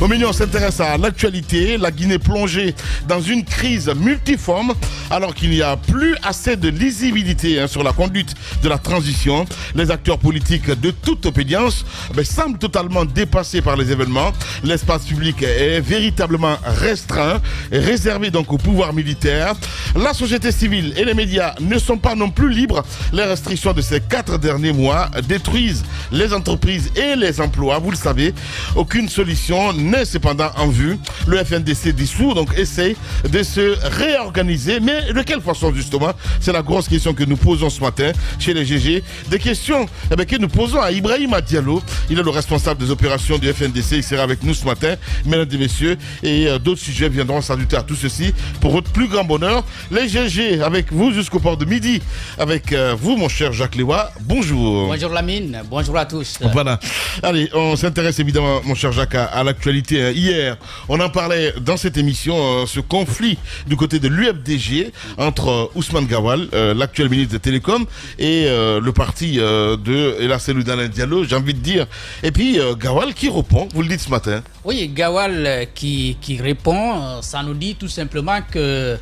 Au milieu, on s'intéresse à l'actualité. La Guinée plongée dans une crise multiforme alors qu'il n'y a plus assez de lisibilité sur la conduite de la transition. Les acteurs politiques de toute obédience semblent totalement dépassés par les événements. L'espace public est véritablement restreint et réservé donc au pouvoir militaire. La société civile et les médias ne sont pas non plus libres. Les restrictions de ces 4 derniers mois détruisent les entreprises et les emplois. Vous le savez, aucune solution n'est cependant en vue. Le FNDC dissous, donc essaie de se réorganiser. Mais de quelle façon justement? C'est la grosse question que nous posons ce matin chez les GG. Des questions que nous posons à Ibrahima Diallo. Il est le responsable des opérations du FNDC. Il sera avec nous ce matin, mesdames et messieurs. Et d'autres sujets viendront s'ajouter à tout ceci pour votre plus grand bonheur. Les GG avec vous jusqu'au port de midi. Avec vous, mon cher Jacques Lewa. Bonjour. Bonjour Lamine. Bonjour à tous. Voilà. Allez, on s'intéresse évidemment, mon cher Jacques, à l'actualité. Hier, on en parlait dans cette émission, ce conflit du côté de l'UFDG entre Ousmane Gawal, l'actuel ministre des Télécoms, et le parti de Ella Selou Dalein Diallo, j'ai envie de dire. Et puis Gawal qui répond, vous le dites ce matin. Oui, Gawal qui répond, ça nous dit tout simplement que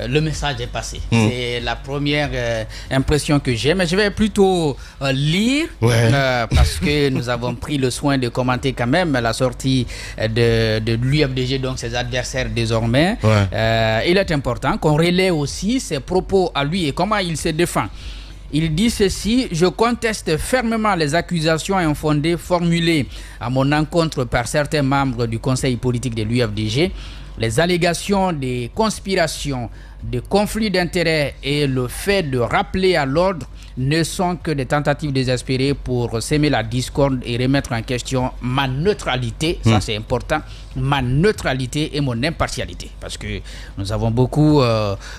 le message est passé. C'est la première impression que j'ai, mais je vais plutôt lire parce que nous avons pris le soin de commenter quand même la sortie de l'UFDG, donc ses adversaires désormais. Il est important qu'on relaie aussi ses propos à lui et comment il se défend. Il dit ceci: je conteste fermement les accusations infondées formulées à mon encontre par certains membres du conseil politique de l'UFDG. Les allégations de conspiration, de conflits d'intérêts et le fait de rappeler à l'ordre ne sont que des tentatives désespérées pour s'aimer la discorde et remettre en question ma neutralité, ça c'est important, ma neutralité et mon impartialité, parce que nous avons beaucoup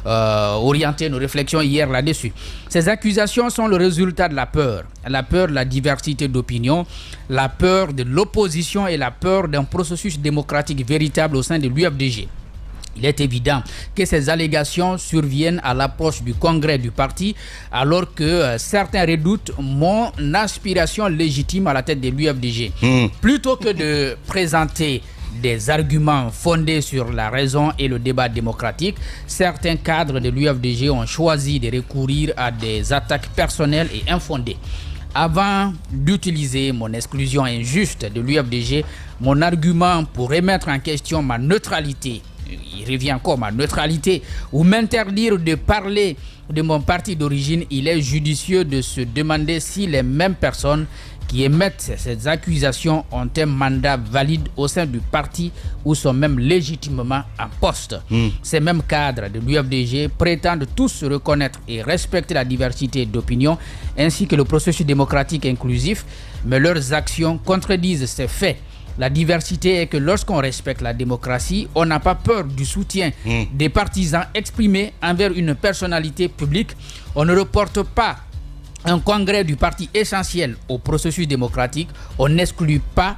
orienté nos réflexions hier là-dessus. Ces accusations sont le résultat de la peur de la diversité d'opinions, la peur de l'opposition et la peur d'un processus démocratique véritable au sein de l'UFDG. Il est évident que ces allégations surviennent à l'approche du congrès du parti, alors que certains redoutent mon aspiration légitime à la tête de l'UFDG. Plutôt que de présenter des arguments fondés sur la raison et le débat démocratique, certains cadres de l'UFDG ont choisi de recourir à des attaques personnelles et infondées. Avant d'utiliser mon exclusion injuste de l'UFDG, mon argument pour remettre en question ma neutralité, il revient encore ma neutralité, ou m'interdire de parler de mon parti d'origine, il est judicieux de se demander si les mêmes personnes qui émettent ces accusations ont un mandat valide au sein du parti ou sont même légitimement en poste. Ces mêmes cadres de l'UFDG prétendent tous reconnaître et respecter la diversité d'opinions ainsi que le processus démocratique inclusif, mais leurs actions contredisent ces faits. La diversité est que lorsqu'on respecte la démocratie, on n'a pas peur du soutien des partisans exprimés envers une personnalité publique. On ne reporte pas un congrès du parti essentiel au processus démocratique. On n'exclut pas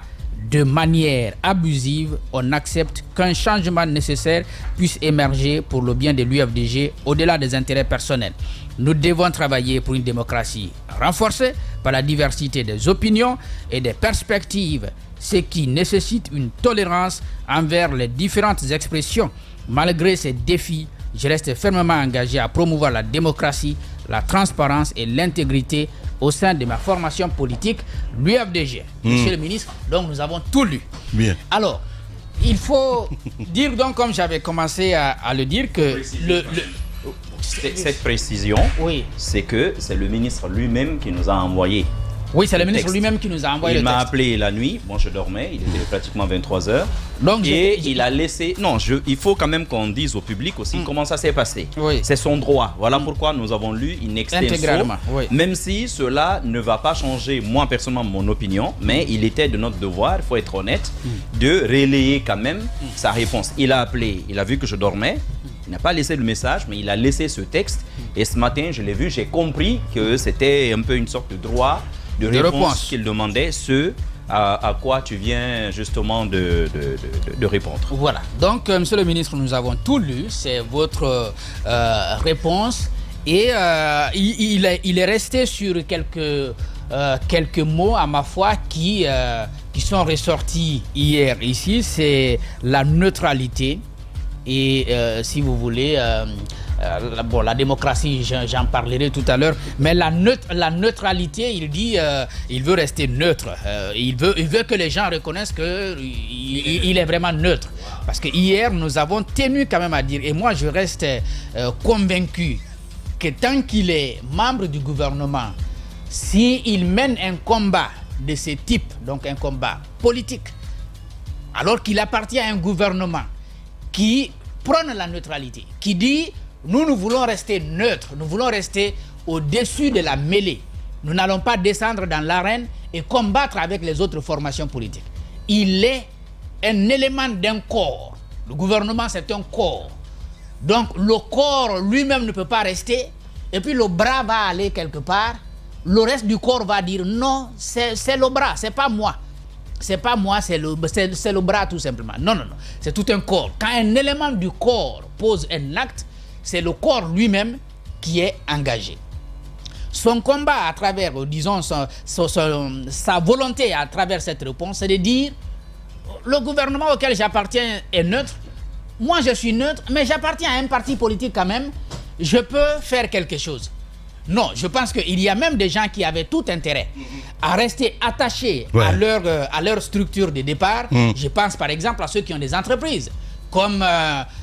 de manière abusive. On accepte qu'un changement nécessaire puisse émerger pour le bien de l'UFDG au-delà des intérêts personnels. Nous devons travailler pour une démocratie renforcée par la diversité des opinions et des perspectives, ce qui nécessite une tolérance envers les différentes expressions. Malgré ces défis, je reste fermement engagé à promouvoir la démocratie, la transparence et l'intégrité au sein de ma formation politique, l'UFDG. Monsieur le ministre, donc nous avons tout lu. Bien. Alors, il faut dire donc, comme j'avais commencé à le dire, que cette précision, c'est que c'est le ministre lui-même qui nous a envoyé. Oui, c'est le ministre lui-même qui nous a envoyé le texte. Il m'a appelé la nuit, moi je dormais, il était pratiquement 23h. Donc, il a laissé... Non, il faut quand même qu'on dise au public aussi comment ça s'est passé. C'est son droit. Voilà pourquoi nous avons lu in extenso, même si cela ne va pas changer, moi personnellement, mon opinion, mais il était de notre devoir, il faut être honnête, de relayer quand même sa réponse. Il a appelé, il a vu que je dormais, il n'a pas laissé le message, mais il a laissé ce texte. Et ce matin, je l'ai vu, j'ai compris que c'était un peu une sorte de droit de réponse qu'il demandait, à quoi tu viens justement de répondre. Voilà. Donc, monsieur le ministre, nous avons tout lu. C'est votre réponse. Et il est resté sur quelques mots, à ma foi, qui qui sont ressortis hier ici, c'est la neutralité et si vous voulez, la démocratie, j'en parlerai tout à l'heure, mais la neutralité, il dit, il veut rester neutre, il veut que les gens reconnaissent qu'il est vraiment neutre. Parce que hier, nous avons tenu quand même à dire, et moi je reste convaincu que tant qu'il est membre du gouvernement, s'il mène un combat de ce type, donc un combat politique, alors qu'il appartient à un gouvernement qui prône la neutralité, qui dit nous voulons rester neutres, nous voulons rester au-dessus de la mêlée, nous n'allons pas descendre dans l'arène et combattre avec les autres formations politiques. Il est un élément d'un corps. Le gouvernement, c'est un corps. Donc le corps lui-même ne peut pas rester, et puis le bras va aller quelque part. Le reste du corps va dire non, c'est le bras, c'est pas moi. C'est pas moi, c'est le bras tout simplement. Non, c'est tout un corps. Quand un élément du corps pose un acte, c'est le corps lui-même qui est engagé. Son combat à travers, disons, sa volonté à travers cette réponse, c'est de dire le gouvernement auquel j'appartiens est neutre. Moi, je suis neutre, mais j'appartiens à un parti politique quand même. Je peux faire quelque chose. Non, je pense qu'il y a même des gens qui avaient tout intérêt à rester attachés à leur structure de départ. Je pense par exemple à ceux qui ont des entreprises, comme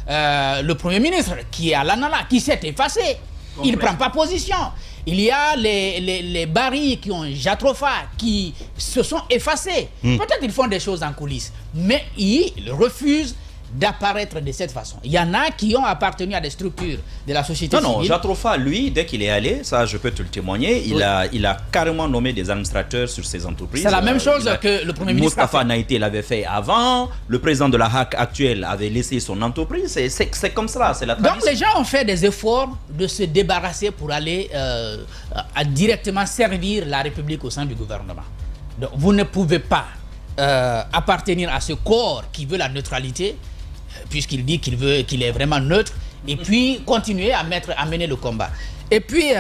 le Premier ministre qui est à l'ANALA, qui s'est effacé. Il ne prend pas position. Il y a les Barry qui ont Jatrofa, qui se sont effacés. Peut-être qu'ils font des choses en coulisses, mais ils refusent d'apparaître de cette façon. Il y en a qui ont appartenu à des structures de la société civile. Non, Jatrofa, lui, dès qu'il est allé, ça je peux te le témoigner, il a carrément nommé des administrateurs sur ses entreprises. C'est la même chose que le Premier ministre Moustapha Naïté l'avait fait avant, le président de la HAC actuel avait laissé son entreprise, c'est comme ça, c'est la tradition. Donc les gens ont fait des efforts de se débarrasser pour aller à directement servir la République au sein du gouvernement. Donc vous ne pouvez pas appartenir à ce corps qui veut la neutralité, puisqu'il dit qu'il est vraiment neutre, et puis continuer à mener le combat. Et puis,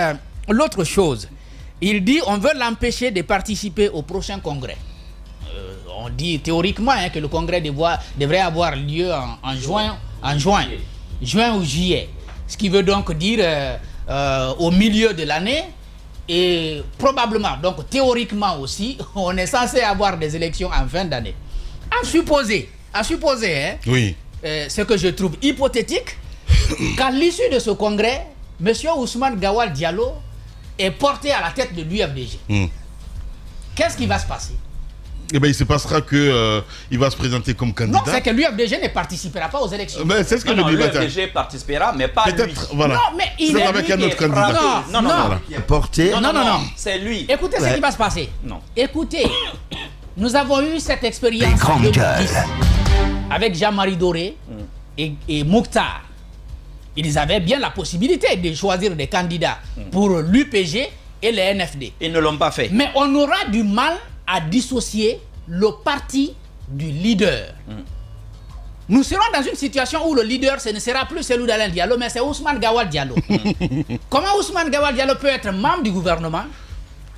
l'autre chose, il dit on veut l'empêcher de participer au prochain congrès. On dit théoriquement que le congrès devrait avoir lieu en juin ou juillet. Ce qui veut donc dire au milieu de l'année, et probablement, donc théoriquement aussi, on est censé avoir des élections en fin d'année. À supposer, oui. Ce que je trouve hypothétique, qu'à l'issue de ce congrès, M. Ousmane Gawal Diallo est porté à la tête de l'UFDG. Qu'est-ce qui va se passer? Eh bien, il se passera qu'il va se présenter comme candidat. Non, c'est que l'UFDG ne participera pas aux élections. Mais c'est ce que l'UFDG participera, mais pas lui. Voilà. Non, mais il est avec un autre candidat. Non. Qui est porté. Non. C'est lui. Écoutez ce qui va se passer. Non. Écoutez, nous avons eu cette expérience en 2010 avec Jean-Marie Doré et Mokhtar. Ils avaient bien la possibilité de choisir des candidats pour l'UPG et les NFD. Ils ne l'ont pas fait. Mais on aura du mal à dissocier le parti du leader. Nous serons dans une situation où le leader, ce ne sera plus celui d'Alain Diallo, mais c'est Ousmane Gawal Diallo. Comment Ousmane Gawal Diallo peut être membre du gouvernement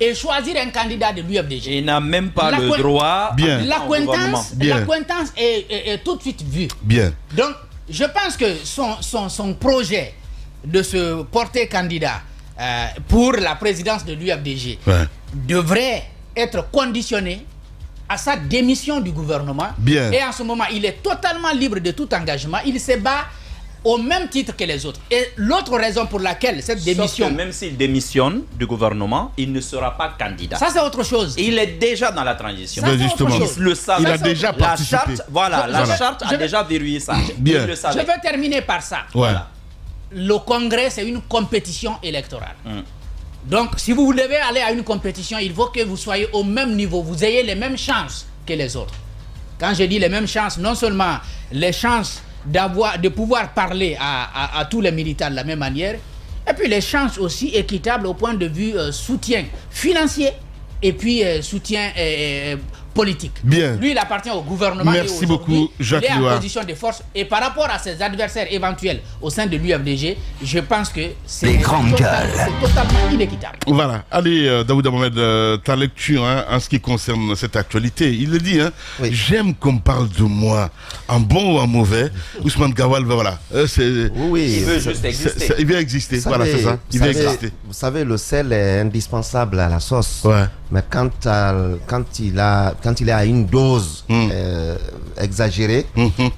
et choisir un candidat de l'UFDG? Il n'a même pas le droit. L'accointance est tout de suite vue. Bien. Donc, je pense que son projet de se porter candidat pour la présidence de l'UFDG devrait être conditionné à sa démission du gouvernement. Bien. Et en ce moment, il est totalement libre de tout engagement. Il se bat au même titre que les autres. Et l'autre raison pour laquelle cette démission... Sauf que même s'il démissionne du gouvernement, il ne sera pas candidat. Ça, c'est autre chose. Il est déjà dans la transition. Ça, justement. autre chose. Il le savait. Il a déjà participé. La charte a déjà verrouillé ça. Bien. Il le savait. Je vais terminer par ça. Voilà. Le congrès, c'est une compétition électorale. Donc, si vous devez aller à une compétition, il faut que vous soyez au même niveau, vous ayez les mêmes chances que les autres. Quand je dis les mêmes chances, non seulement les chances de pouvoir parler à tous les militants de la même manière, et puis les chances aussi équitables au point de vue soutien financier, et puis soutien politique. Bien. Lui, il appartient au gouvernement. Merci beaucoup, Jacques Il est Loa. en position de force. Et par rapport à ses adversaires éventuels au sein de l'UFDG, je pense que c'est totalement inéquitable. Voilà. Allez, Daouda Mohamed, ta lecture en ce qui concerne cette actualité. Il le dit, j'aime qu'on parle de moi, en bon ou en mauvais. Ousmane Gawal, voilà. Il veut juste exister. Il veut exister, voilà, c'est ça. Il veut exister. Vous savez, le sel est indispensable à la sauce. Ouais. Mais quand il est à une dose exagérée,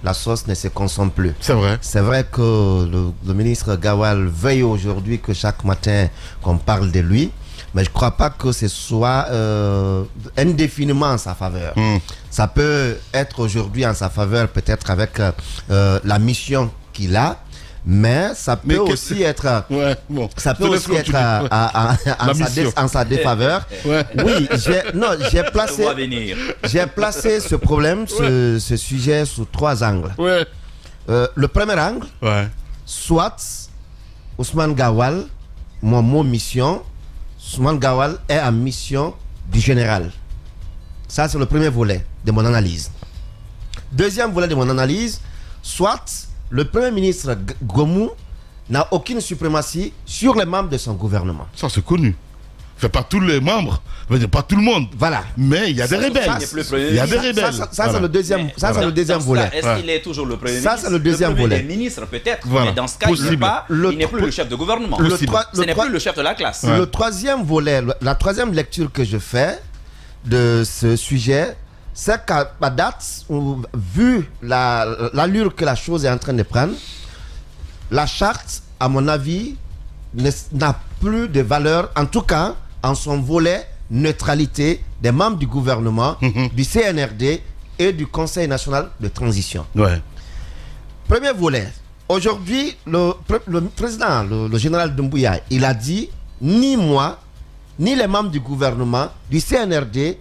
la sauce ne se consomme plus. C'est vrai. C'est vrai que le ministre Gawal veille aujourd'hui que chaque matin qu'on parle de lui, mais je ne crois pas que ce soit indéfiniment en sa faveur. Ça peut être aujourd'hui en sa faveur, peut-être avec la mission qu'il a. Mais ça peut aussi être, ça peut aussi être en sa défaveur. Oui, j'ai placé ce problème, ce sujet sous 3 angles. Le premier angle, soit Ousmane Gawal, mon mission, Ousmane Gawal est en mission du général. Ça, c'est le premier volet de mon analyse. Deuxième volet de mon analyse, soit le Premier ministre Gomou n'a aucune suprématie sur les membres de son gouvernement. Ça, c'est connu. Fait pas tous les membres, pas tout le monde. Voilà. Mais il y a des rebelles. Il y a des rebelles. Ça, c'est le deuxième, le deuxième volet. Est-ce qu'il est toujours le Premier ministre? Ça, c'est le deuxième volet. Le Premier ministre, peut-être. Voilà. Mais dans ce cas, il n'est plus le chef de gouvernement. Ce n'est plus le chef de la classe. Le troisième volet, la troisième lecture que je fais de ce sujet, c'est qu'à date, vu l'allure que la chose est en train de prendre, la charte, à mon avis, n'a plus de valeur, en tout cas en son volet neutralité des membres du gouvernement, du CNRD et du Conseil national de transition. Premier volet. Aujourd'hui, le président, le général Doumbouya, il a dit, ni moi, ni les membres du gouvernement, du CNRD,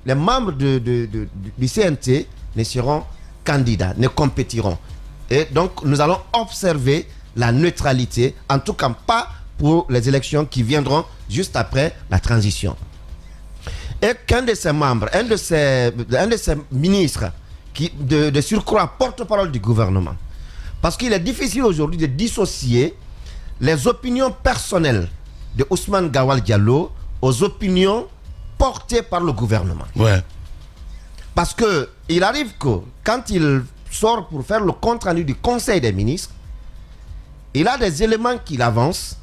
les membres du CNT ne seront candidats, ne compétiront. Et donc, nous allons observer la neutralité, en tout cas pas pour les élections qui viendront juste après la transition. Et qu'un de ses membres, un de ses ministres, qui de surcroît porte-parole du gouvernement, parce qu'il est difficile aujourd'hui de dissocier les opinions personnelles de Ousmane Gawal Diallo aux opinions portées par le gouvernement. Parce qu'il arrive que quand il sort pour faire le compte rendu du Conseil des ministres, il a des éléments qu'il avance.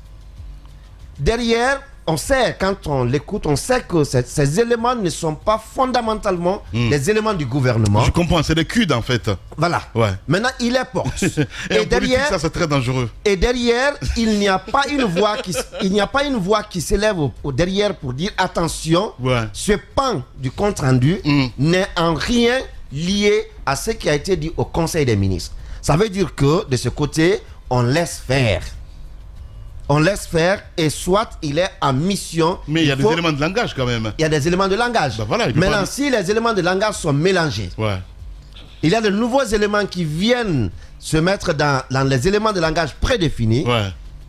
Derrière, on sait, quand on l'écoute, on sait que ces éléments ne sont pas fondamentalement les éléments du gouvernement. Je comprends, c'est des culs en fait. Voilà. Maintenant, il les porte. et derrière, ça c'est très dangereux. Et derrière, il n'y a pas une voix qui s'élève derrière pour dire attention, ce pan du compte rendu n'est en rien lié à ce qui a été dit au Conseil des ministres. Ça veut dire que de ce côté, on laisse faire. On laisse faire et soit il est en mission. Mais il y a des éléments de langage quand même. Il y a des éléments de langage. Maintenant, si les éléments de langage sont mélangés, il y a de nouveaux éléments qui viennent se mettre dans les éléments de langage prédéfinis.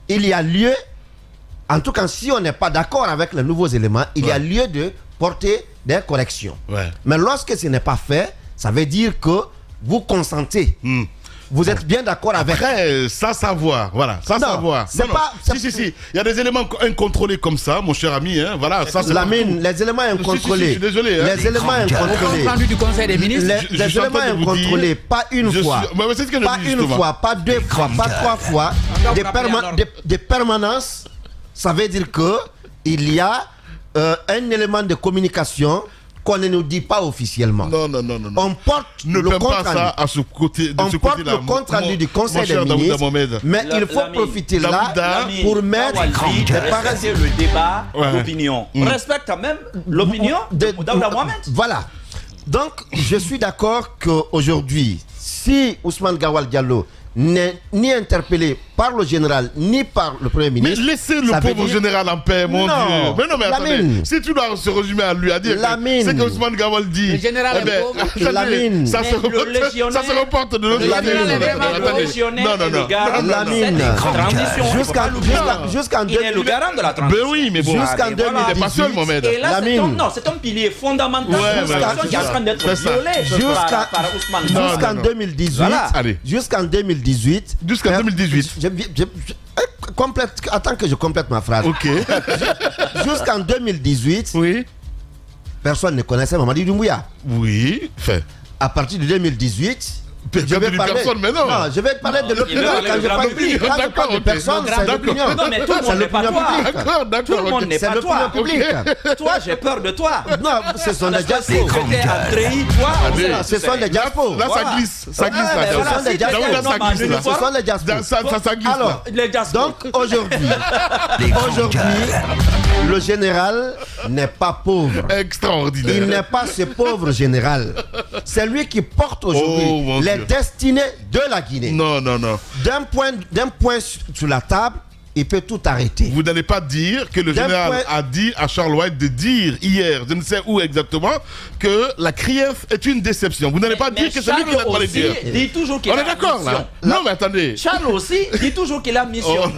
Il y a lieu, en tout cas si on n'est pas d'accord avec les nouveaux éléments, il y a lieu de porter des corrections. Mais lorsque ce n'est pas fait, ça veut dire que vous consentez. Vous êtes bien d'accord avec... Après, ça savoir, voilà, ça savoir. Si, il y a des éléments incontrôlés comme ça, mon cher ami, voilà. Ça, Lamine, les éléments incontrôlés... Je suis désolé. Les éléments incontrôlés... Le compte du Conseil des ministres... Les éléments incontrôlés, pas une fois, pas une fois, pas deux fois, pas trois fois, des permanences, ça veut dire qu'il y a un élément de communication qu'on ne nous dit pas officiellement. Non. On porte le compte rendu. À ce côté, on porte le compte rendu du Conseil des ministres, mais il faut profiter là pour mettre le débat d'opinion. On respecte quand même l'opinion de Daouda Mohamed. Voilà. Donc, je suis d'accord qu'aujourd'hui, si Ousmane Gawal Diallo n'est ni interpellé par le général ni par le Premier ministre. Mais laissez le pauvre général en paix, mon Dieu. Mais non, mais attendez, si tu dois se résumer à lui, à dire c'est que Ousmane Gawal dit. Le général est pauvre. Ça se reporte de l'autre côté. Jusqu'en il est le garant de la transition. Ben oui, mais bon. Jusqu'en 2018. Il n'est pas seul, Mohamed. Et là, c'est un pilier fondamental qui est en train d'être violé par Ousmane. Jusqu'en 2018. Jusqu'en 2018. Jusqu'en 2018. Attends que je complète ma phrase. Ok. Jusqu'en 2018. Oui. Personne ne connaissait Mamadi Doumbouya. Oui. Fait. À partir de 2018. Je vais parler, personne, mais non. Je vais parler de l'opinion. Quand je parle de personne, c'est l'opinion. Non, mais tout le monde n'est pas toi. D'accord. Tout le monde n'est pas toi. Toi, j'ai peur de toi. Non, ce sont des diaspos. Ce sont des diaspos. Là, ça glisse. Ça glisse. Ce sont des diaspos. Ça glisse. Alors, donc aujourd'hui, le général n'est pas pauvre. Extraordinaire. Il n'est pas ce pauvre général. C'est lui qui porte aujourd'hui les destinées de la Guinée. Non. D'un point sur la table, il peut tout arrêter. Vous n'allez pas dire que le général a dit à Charles White de dire hier, je ne sais où exactement, que la CRIEF est une déception. Vous n'allez pas dire que c'est lui qui l'a pas dire. Dit toujours qu'il on est d'accord là. Non mais attendez. Charles aussi dit toujours qu'il a mission.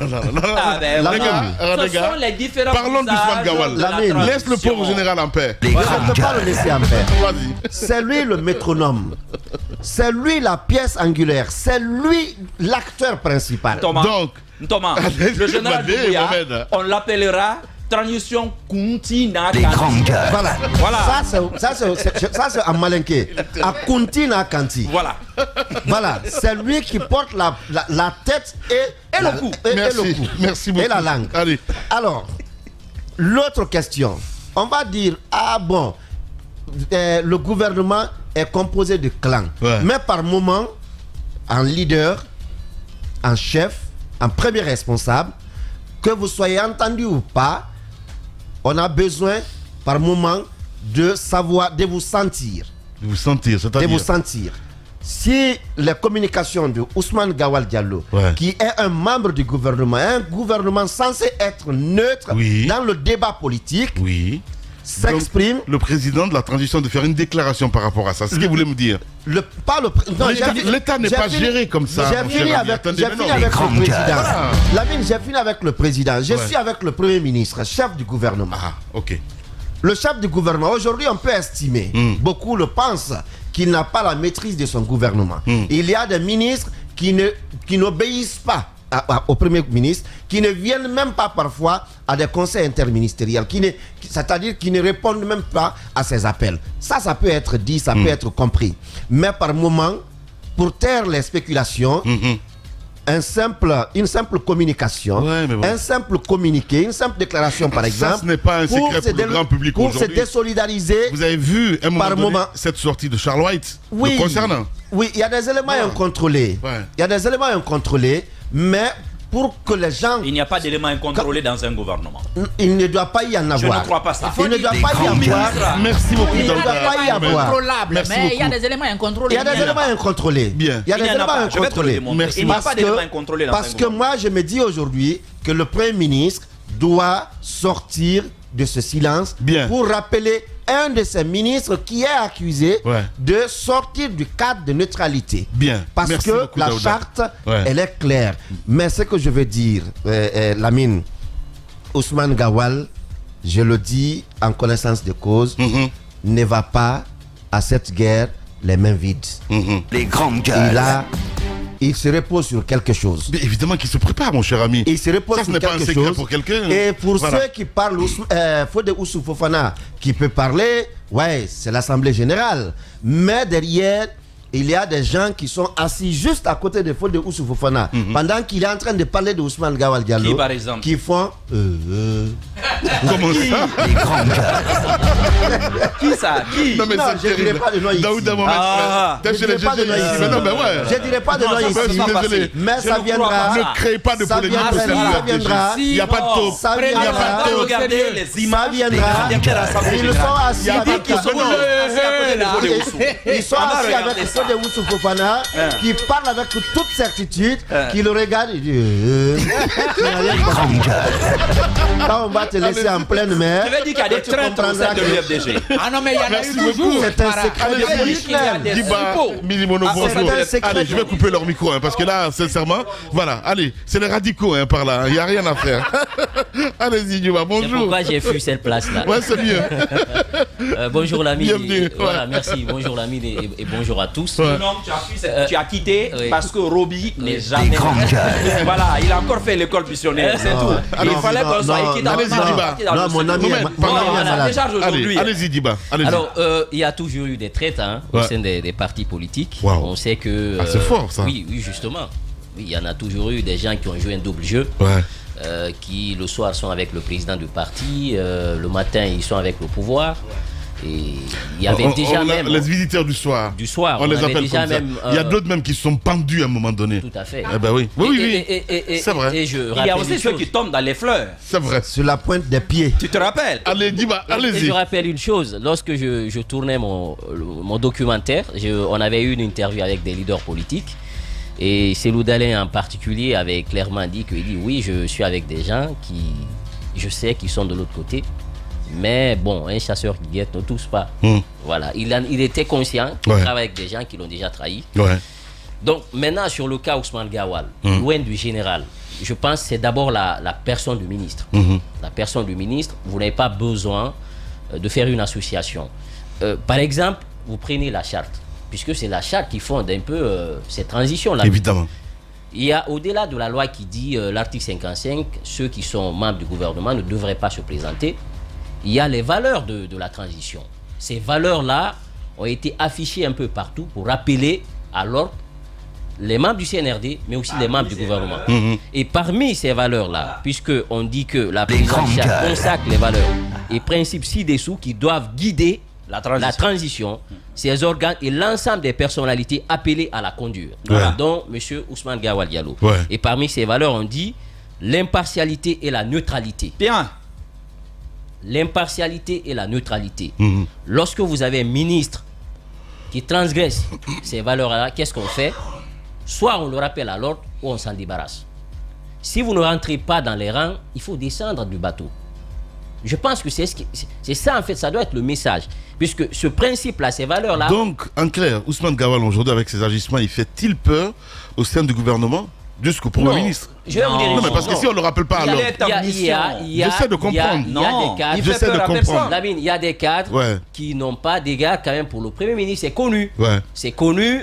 Les gars, parlons d'Ousmane Gawal. Laisse le pauvre général en paix. Je ne peux pas le laisser en paix. C'est lui le métronome. C'est lui la pièce angulaire. C'est lui l'acteur principal. Thomas, le général Doumbouya, on l'appellera transition Kuntina Kanti. Voilà. Ça c'est en malinqué. À Kuntina Kanti. Voilà. C'est lui qui porte la tête et le cou. Merci beaucoup. Et la langue. Allez. Alors, l'autre question. On va dire, le gouvernement est composé de clans. Mais par moment, un leader, un chef, un premier responsable, que vous soyez entendu ou pas, on a besoin par moment de savoir, de vous sentir. C'est-à-dire de vous sentir. Si les communications de Ousmane Gawal Diallo, qui est un membre du gouvernement, un gouvernement censé être neutre dans le débat politique, s'exprime. Le président de la transition de faire une déclaration par rapport à ça. C'est ce que vous voulez me dire. L'État n'est pas géré comme ça. J'ai fini avec le président. Lamine, j'ai fini avec le président. Je suis avec le Premier ministre, chef du gouvernement. Ok. Le chef du gouvernement, aujourd'hui, on peut estimer, beaucoup le pensent, qu'il n'a pas la maîtrise de son gouvernement. Il y a des ministres qui n'obéissent pas au Premier ministre, qui ne viennent même pas parfois à des conseils interministériels, c'est-à-dire qui ne répondent même pas à ses appels. Ça peut être dit, ça peut être compris. Mais par moment, pour taire les spéculations, une simple communication, un simple communiqué, une simple déclaration par exemple, ce n'est pas un secret pour le grand public aujourd'hui. Pour se désolidariser. Vous avez vu un moment donné, cette sortie de Charles White le concernant. Oui, il y a des éléments incontrôlés. Il y a des éléments incontrôlés, mais pour que les gens... Il n'y a pas d'éléments incontrôlés dans un gouvernement. Il ne doit pas y en avoir. Je ne crois pas ça. Il ne doit pas y avoir. Merci beaucoup. Il ne doit pas y avoir. Mais il y a des éléments incontrôlés. Il y a des éléments incontrôlés. Bien. Il y a des éléments incontrôlés. Il n'y a pas d'éléments incontrôlés dans un gouvernement. Parce que moi, je me dis aujourd'hui que le Premier ministre doit sortir de ce silence pour rappeler un de ses ministres qui est accusé de sortir du cadre de neutralité. Parce que la charte, elle est claire. Mais ce que je veux dire, Lamine, Ousmane Gawal, je le dis en connaissance de cause, ne va pas à cette guerre les mains vides. Les grandes gueules. Il se repose sur quelque chose. Mais évidemment qu'il se prépare, mon cher ami. Il se repose sur quelque chose. Pour quelqu'un. Et pour ceux qui parlent, Fodé Oussou Fofana, qui peut parler, c'est l'Assemblée Générale. Mais derrière, il y a des gens qui sont assis juste à côté de Fodé Oussou Fofana, pendant qu'il est en train de parler de Ousmane Gawal Diallo. Qui, par exemple? Qui font... Comment ça? Les grandes gueules. Qui ça? Qui? Non, je ne dirai pas de nom ici. Daouda Mohamed. Je ne dirai pas de nom ici. Je ne dirai pas de nom ici. Mais ça viendra. Ne créez pas de polémique. Ça viendra. Il n'y a pas de taux. Ça viendra. Regardez les images. Ça viendra. Ils sont assis avec... Ils sont assis avec photo de Oussou Fofana qui parle avec toute certitude, qui le regarde et dit quand on va te laisser en pleine mer, je vais dire qu'il y a des traîtres au sein de l'UFDG. Ah non, mais il y en a eu toujours. C'est un secret de Polichinelle. Diba, Milimono, bonjour. Allez, je vais couper leur micro, parce que là, sincèrement, voilà, allez, c'est les radicaux par là, il n'y a rien à faire. Allez-y, Diba, bonjour. C'est pourquoi j'ai fui cette place-là. Ouais, c'est mieux. Bonjour l'ami. Bienvenue. Voilà, merci. Bonjour l'ami et bonjour à tous. Non, tu as quitté parce que Roby n'est jamais. Voilà, il a encore fait l'école missionnaire, c'est tout. Il fallait qu'on soit équitable. Allez-y, Diba. Non, mon ami est malade. Allez-y, Diba. Alors, il y a toujours eu des traites au sein des partis politiques. Wow. On sait que. C'est fort, ça. Oui, justement. Oui, il y en a toujours eu des gens qui ont joué un double jeu. Ouais. Qui le soir sont avec le président du parti, le matin ils sont avec le pouvoir. Et il y avait déjà même les visiteurs du soir. On les appelle comme ça. Il y a d'autres même qui se sont pendus à un moment donné. Tout à fait. Eh ben oui. Oui. C'est vrai. Il y a aussi ceux qui tombent dans les fleurs. C'est vrai. Sur la pointe des pieds. Tu te rappelles? Allez, Diba, allez-y. Je rappelle une chose. Lorsque je tournais mon documentaire, on avait eu une interview avec des leaders politiques. Et Cellou Dalein en particulier avait clairement dit oui, je suis avec des gens qui, je sais qu'ils sont de l'autre côté. Mais bon, un chasseur qui guette ne touche pas. Voilà, il était conscient qu'il travaille avec des gens qui l'ont déjà trahi. Ouais. Donc maintenant, sur le cas Ousmane Gawal, loin du général, je pense que c'est d'abord la personne du ministre. La personne du ministre, vous n'avez pas besoin de faire une association. Par exemple, vous prenez la charte. Puisque c'est la charte qui fonde un peu cette transition-là. Évidemment. Il y a au-delà de la loi qui dit, l'article 55, ceux qui sont membres du gouvernement ne devraient pas se présenter. Il y a les valeurs de la transition. Ces valeurs-là ont été affichées un peu partout pour rappeler à l'ordre les membres du CNRD, mais aussi les membres du gouvernement. Et parmi ces valeurs-là, puisqu'on dit que la présidence consacre les valeurs et principes ci-dessous qui doivent guider la transition, ces organes et l'ensemble des personnalités appelées à la conduire, dont M. Ousmane Gawal Diallo. Et parmi ces valeurs, on dit l'impartialité et la neutralité. Bien. L'impartialité et la neutralité. Lorsque vous avez un ministre qui transgresse ces valeurs-là, qu'est-ce qu'on fait? Soit on le rappelle à l'ordre, ou on s'en débarrasse. Si vous ne rentrez pas dans les rangs, il faut descendre du bateau. Je pense que c'est ça, en fait, ça doit être le message. Puisque ce principe-là, ces valeurs-là... Donc, en clair, Ousmane Gawal, aujourd'hui, avec ses agissements, il fait-il peur au sein du gouvernement jusqu'au Premier ministre? Je vais vous dire non, mais parce que si on ne le rappelle pas à l'ordre... J'essaie de comprendre. J'essaie de comprendre. Lamine, il y a des cadres qui n'ont pas d'égard quand même pour le Premier ministre. C'est connu. C'est connu.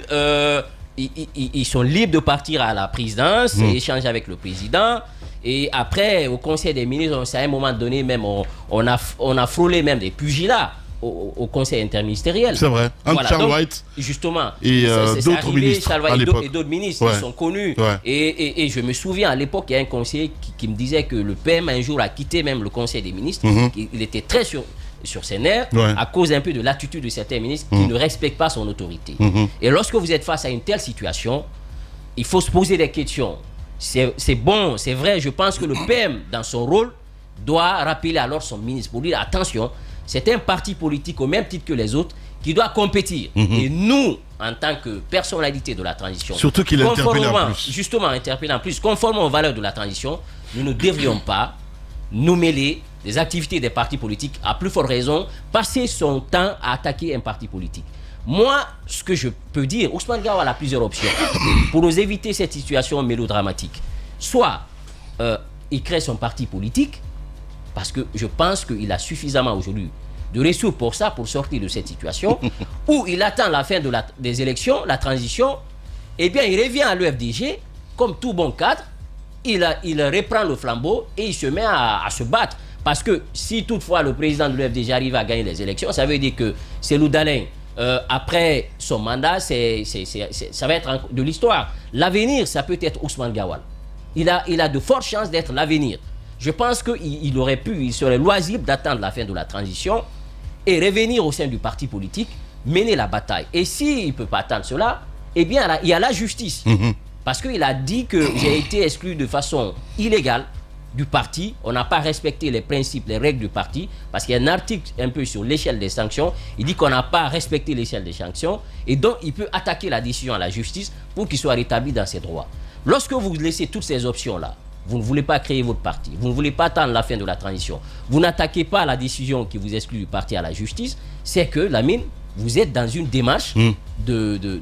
Ils sont libres de partir à la présidence et échanger avec le président. Et après, au Conseil des ministres, à un moment donné, même, on a frôlé même des pugilats au Conseil interministériel. C'est vrai. Entre Charles White justement, et d'autres ministres Charles White et d'autres ministres, ils sont connus. Et je me souviens, à l'époque, il y a un conseiller qui me disait que le PM, un jour, a quitté même le Conseil des ministres. Il était très sur ses nerfs à cause un peu de l'attitude de certains ministres qui ne respectent pas son autorité. Et lorsque vous êtes face à une telle situation, il faut se poser des questions. C'est bon, c'est vrai, je pense que le PM, dans son rôle, doit rappeler alors son ministre pour dire attention, c'est un parti politique au même titre que les autres qui doit compétir. Et nous, en tant que personnalité de la transition, surtout qu'il interpelle en plus. Justement, interpellant en plus, conformément aux valeurs de la transition, nous ne devrions pas nous mêler des activités des partis politiques, à plus forte raison, passer son temps à attaquer un parti politique. Moi, ce que je peux dire, Ousmane Gawal a plusieurs options pour nous éviter cette situation mélodramatique. Soit il crée son parti politique, parce que je pense qu'il a suffisamment aujourd'hui de ressources pour ça, pour sortir de cette situation, ou il attend la fin des élections, la transition, et bien il revient à l'UFDG, comme tout bon cadre, il reprend le flambeau et il se met à se battre. Parce que si toutefois le président de l'UFDG arrive à gagner les élections, ça veut dire que Cellou Dalein, après son mandat, ça va être de l'histoire. L'avenir, ça peut être Ousmane Gawal. Il a de fortes chances d'être l'avenir. Je pense qu'il serait loisible d'attendre la fin de la transition et revenir au sein du parti politique, mener la bataille. Et s'il ne peut pas attendre cela, eh bien, il y a la justice. Parce qu'il a dit que j'ai été exclu de façon illégale du parti, on n'a pas respecté les principes, les règles du parti, parce qu'il y a un article un peu sur l'échelle des sanctions, il dit qu'on n'a pas respecté l'échelle des sanctions, et donc il peut attaquer la décision à la justice pour qu'il soit rétabli dans ses droits. Lorsque vous laissez toutes ces options-là, vous ne voulez pas créer votre parti, vous ne voulez pas attendre la fin de la transition, vous n'attaquez pas la décision qui vous exclut du parti à la justice, c'est que, Lamine, vous êtes dans une démarche de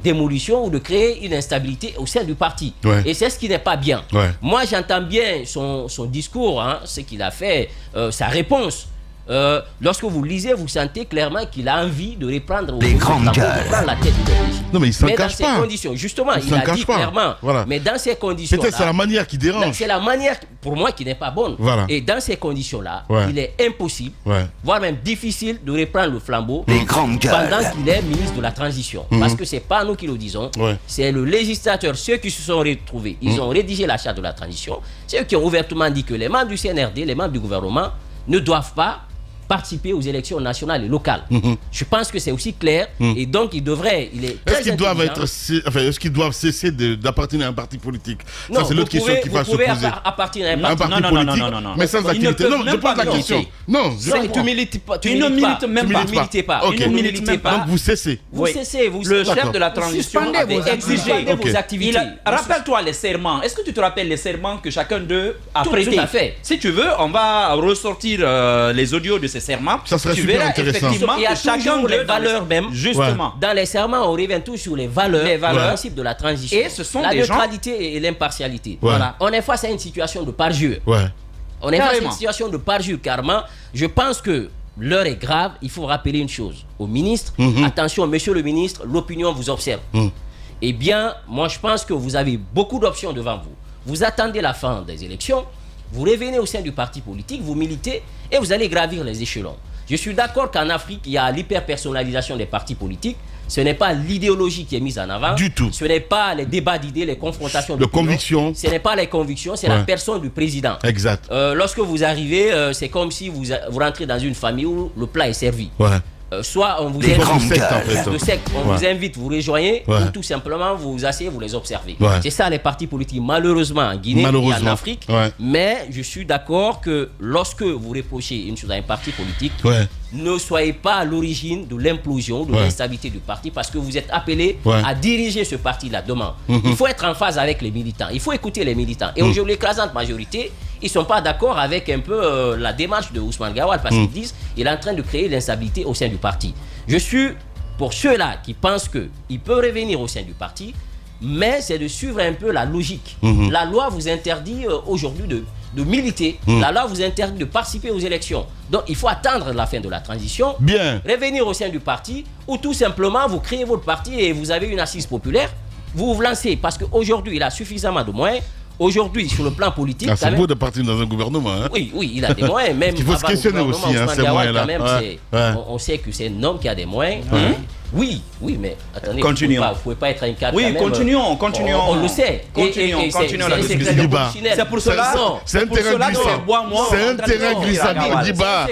démolition ou de créer une instabilité au sein du parti. Et c'est ce qui n'est pas bien. Moi, j'entends bien son discours, ce qu'il a fait, sa réponse. Lorsque vous lisez, vous sentez clairement qu'il a envie de reprendre les grandes gueules. La tête du régime. Non, mais il s'en mais cache dans pas. ces conditions, justement, il a dit clairement. Voilà. Mais dans ces conditions, c'est la manière qui dérange. C'est la manière, pour moi, qui n'est pas bonne. Voilà. Et dans ces conditions-là, il est impossible, voire même difficile, de reprendre le flambeau pendant qu'il est ministre de la transition. Parce que c'est pas nous qui le disons, c'est le législateur, ceux qui se sont retrouvés, ils ont rédigé la charte de la transition, c'est eux qui ont ouvertement dit que les membres du CNRD, les membres du gouvernement, ne doivent pas participer aux élections nationales et locales. Je pense que c'est aussi clair et donc est-ce qu'ils doivent cesser d'appartenir à un parti politique? Non, ça c'est l'autre question qui va se poser. Vous pouvez appartenir à un parti politique, mais sans activité. Non, je pose la question. Non, tu ne milites même pas. Tu ne milites pas. Donc vous cessez. Vous cessez. Le chef de la transition avait exigé vos activités. Rappelle-toi les serments. Est-ce que tu te rappelles les serments que chacun d'eux a prêtés? Tout à fait. Si tu veux, on va ressortir les audios de ces serments. Ça serait tu super verras intéressant. Effectivement, Il y a toujours les valeurs même. Justement. Dans les serments, on revient toujours sur les valeurs, le principe de la transition. Et ce sont la des gens... neutralité et l'impartialité. Voilà. On est face à une situation de parjure. On est face à une situation de parjure, carrément. Je pense que l'heure est grave. Il faut rappeler une chose au ministre. Attention, monsieur le ministre, l'opinion vous observe. Eh bien, moi, je pense que vous avez beaucoup d'options devant vous. Vous attendez la fin des élections. Vous revenez au sein du parti politique, vous militez et vous allez gravir les échelons. Je suis d'accord qu'en Afrique, il y a l'hyper-personnalisation des partis politiques. Ce n'est pas l'idéologie qui est mise en avant. Du tout. Ce n'est pas les débats d'idées, les confrontations de convictions. Ce n'est pas les convictions, c'est la personne du président. Exact. Lorsque vous arrivez, c'est comme si vous rentrez dans une famille où le plat est servi. Soit on vous vous invite, vous rejoignez, ou tout simplement vous vous asseyez, vous les observez. C'est ça les partis politiques, malheureusement en Guinée et en Afrique. Mais je suis d'accord que lorsque vous reprochez une chose à un parti politique, ne soyez pas à l'origine de l'implosion, de l'instabilité du parti, parce que vous êtes appelé à diriger ce parti-là demain. Il faut être en phase avec les militants, il faut écouter les militants. Et aujourd'hui, l'écrasante majorité, ils ne sont pas d'accord avec un peu la démarche de Ousmane Gawal, parce qu'ils disent qu'il est en train de créer l'instabilité au sein du parti. Je suis pour ceux-là qui pensent qu'il peut revenir au sein du parti, mais c'est de suivre un peu la logique. La loi vous interdit aujourd'hui de militer. La loi vous interdit de participer aux élections. Donc il faut attendre la fin de la transition, revenir au sein du parti, ou tout simplement vous créez votre parti et vous avez une assise populaire, vous vous lancez, parce qu'aujourd'hui il a suffisamment de moyens. Aujourd'hui, sur le plan politique, c'est beau de partir dans un gouvernement. Oui, il a des moyens. Même il faut se questionner aussi, ces moyens-là. On sait que c'est un homme qui a des moyens. Oui, mais attendez, continuons. Vous ne pouvez pas être un cadre. Oui, continuons. On le sait. Continuons la discussion. C'est pour cela c'est un terrain glissant. C'est un terrain glissant.